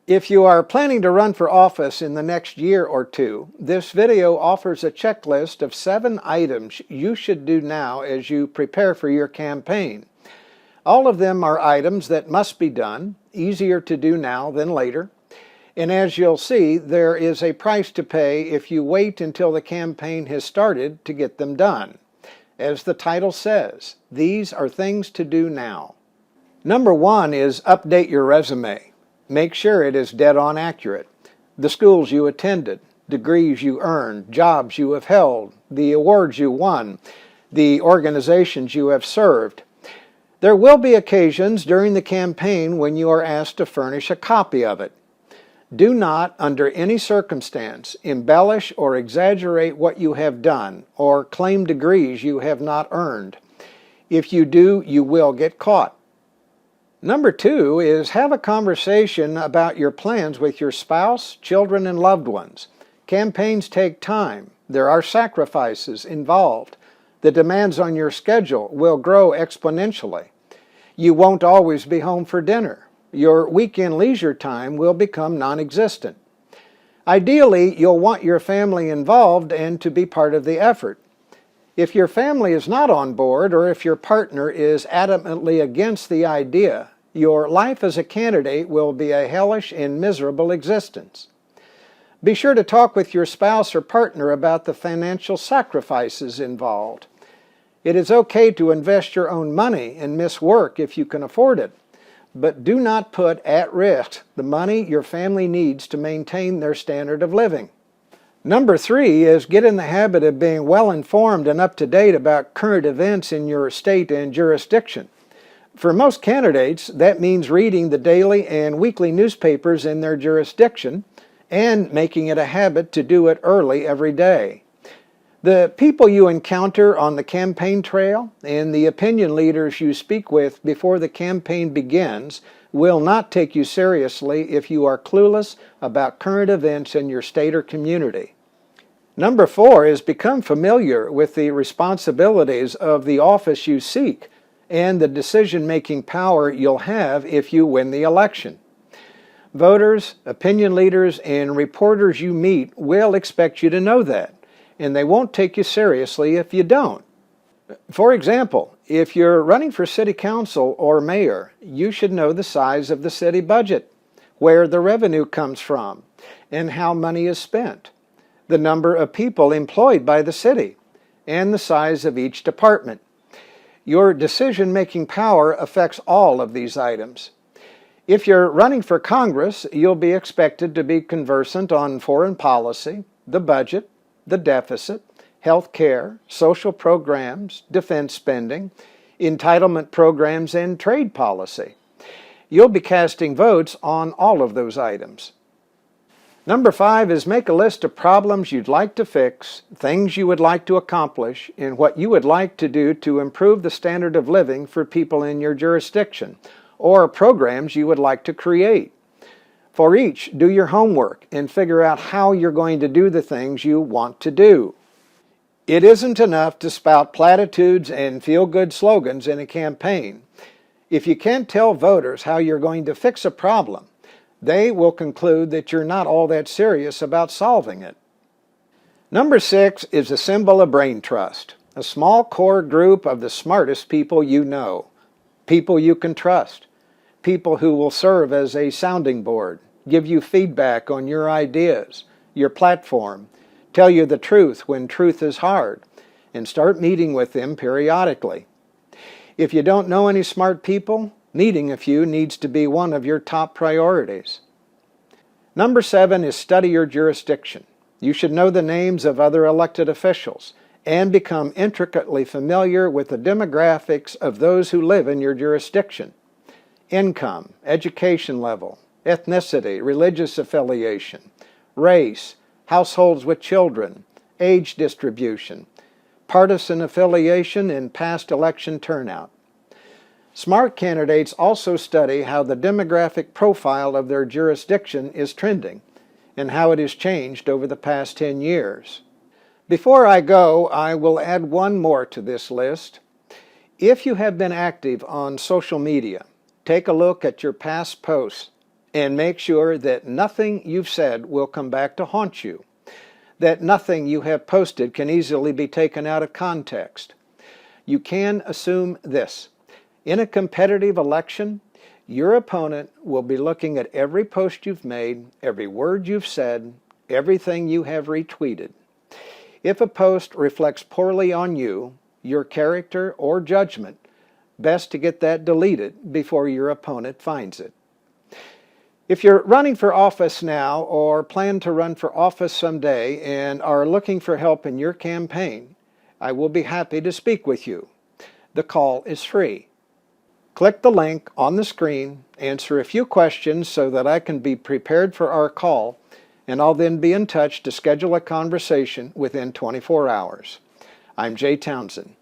If you are planning to run for office in the next year or two, this video offers a checklist of 7 items you should do now as you prepare for your campaign. All of them are items that must be done, easier to do now than later. And as you'll see, there is a price to pay if you wait until the campaign has started to get them done. As the title says, these are things to do now. Number 1 is update your resume. Make sure it is dead-on accurate. The schools you attended, degrees you earned, jobs you have held, the awards you won, the organizations you have served. There will be occasions during the campaign when you are asked to furnish a copy of it. Do not, under any circumstance, embellish or exaggerate what you have done or claim degrees you have not earned. If you do, you will get caught. Number 2 is have a conversation about your plans with your spouse, children, and loved ones. Campaigns take time. There are sacrifices involved. The demands on your schedule will grow exponentially. You won't always be home for dinner. Your weekend leisure time will become non-existent. Ideally, you'll want your family involved and to be part of the effort. If your family is not on board, or if your partner is adamantly against the idea, your life as a candidate will be a hellish and miserable existence. Be sure to talk with your spouse or partner about the financial sacrifices involved. It is okay to invest your own money and miss work if you can afford it, but do not put at risk the money your family needs to maintain their standard of living. Number 3 is get in the habit of being well informed and up to date about current events in your state and jurisdiction. For most candidates, that means reading the daily and weekly newspapers in their jurisdiction and making it a habit to do it early every day. The people you encounter on the campaign trail and the opinion leaders you speak with before the campaign begins will not take you seriously if you are clueless about current events in your state or community. Number 4 is become familiar with the responsibilities of the office you seek and the decision-making power you'll have if you win the election. Voters, opinion leaders, and reporters you meet will expect you to know that, and they won't take you seriously if you don't. For example, if you're running for city council or mayor, you should know the size of the city budget, where the revenue comes from, and how money is spent, the number of people employed by the city, and the size of each department. Your decision-making power affects all of these items. If you're running for Congress, you'll be expected to be conversant on foreign policy, the budget, the deficit, health care, social programs, defense spending, entitlement programs, and trade policy. You'll be casting votes on all of those items. Number 5 is make a list of problems you'd like to fix, things you would like to accomplish, and what you would like to do to improve the standard of living for people in your jurisdiction, or programs you would like to create. For each, do your homework and figure out how you're going to do the things you want to do. It isn't enough to spout platitudes and feel-good slogans in a campaign. If you can't tell voters how you're going to fix a problem, they will conclude that you're not all that serious about solving it. Number 6 is assemble a brain trust, a small core group of the smartest people you know, people you can trust, people who will serve as a sounding board, give you feedback on your ideas, your platform, tell you the truth when truth is hard, and start meeting with them periodically. If you don't know any smart people, meeting a few needs to be one of your top priorities. Number 7 is study your jurisdiction. You should know the names of other elected officials and become intricately familiar with the demographics of those who live in your jurisdiction. Income, education level, ethnicity, religious affiliation, race, households with children, age distribution, partisan affiliation, and past election turnout. Smart candidates also study how the demographic profile of their jurisdiction is trending and how it has changed over the past 10 years. Before I go, I will add one more to this list. If you have been active on social media, take a look at your past posts and make sure that nothing you've said will come back to haunt you, that nothing you have posted can easily be taken out of context. You can assume this: in a competitive election, your opponent will be looking at every post you've made, every word you've said, everything you have retweeted. If a post reflects poorly on you, your character, or judgment, best to get that deleted before your opponent finds it. If you're running for office now or plan to run for office someday and are looking for help in your campaign, I will be happy to speak with you. The call is free. Click the link on the screen, answer a few questions so that I can be prepared for our call, and I'll then be in touch to schedule a conversation within 24 hours. I'm Jay Townsend.